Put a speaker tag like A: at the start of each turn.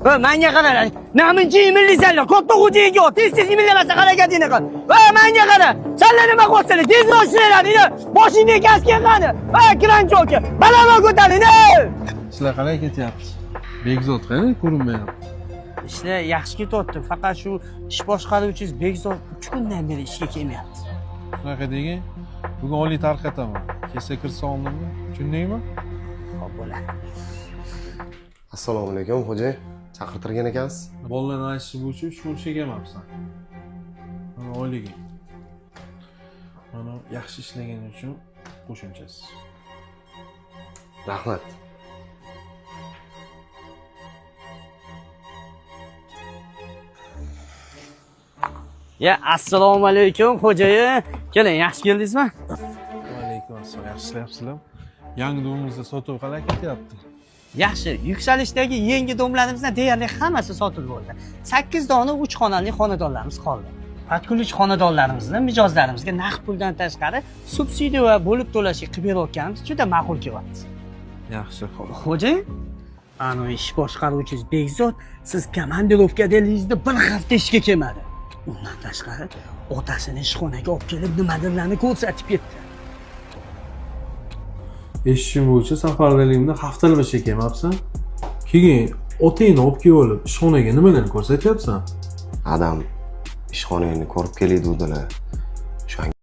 A: Va menga qara. Namuncha imillaysanlar. Katta xo'jayinga tez imillamasa harakatingni qil. Va menga qara. Senlar nima qilyapsizlar? Tezroq ishlanglar. Boshingni kasga qani. Va kranchoka. Balandroq ko'taring.
B: Ishlar qalay ketyapti? Bekzod qani ko'rinmayapti.
A: İşte yaxshi ketyapti. Faqat shu ish boshqaruvchingiz Bekzod 3 kundan beri ishga kelmayapti.
B: Shunaqa degin, bugun oliy tarqataman. Kelsa kirsa oldimmi? Tushundingmi?
A: Xo'p bo'ladi.
C: Assalomu alaykum, xo'jay. Chaqirtirgan ekansiz.
B: Bolalarni aytishi bo'yicha 3 kun ishga kelmabsan. Mana oyliging. Mana yaxshi ishlaganing uchun qo'shimchasi.
C: Rahmat.
A: Ya assalomu alaykum xo'jayim. Keling, yaxshi keldingizmi?
B: Alaykum assalom. Yaxshi ishlayapsizlar? Yangi domimizda sotuv qalay ketyapti?
A: Yaxshi, yuksalishdagi yangi domlarimizdan deyarli hammasi sotilib bo'ldi. 8 dona 3 xonali xonadonlarimiz qoldi. Patkunlik xonadonlarimizning mijozlarimizga naqd puldan tashqari subsidiya va bo'lib to'lashga qilib berayotganimiz juda ma'qul kelyapti.
B: Yaxshi, xo'p.
A: Xo'jayim, ana ish boshqaruvchingiz Bekzod siz komandirovkadangizda bir hafta ishga kelmadi. Undan tashqari otasini ishxonaga olib kelib nimadirlarni ko'rsatib ketdi.
B: Eshitishim bo'yicha safardaligimda haftalamacha kelmabsan. Keyin otangni olib kelib olib ishxonaga nimalarni ko'rsatyapsan?
C: Adam ishxonangni ko'rib keladi dedilar.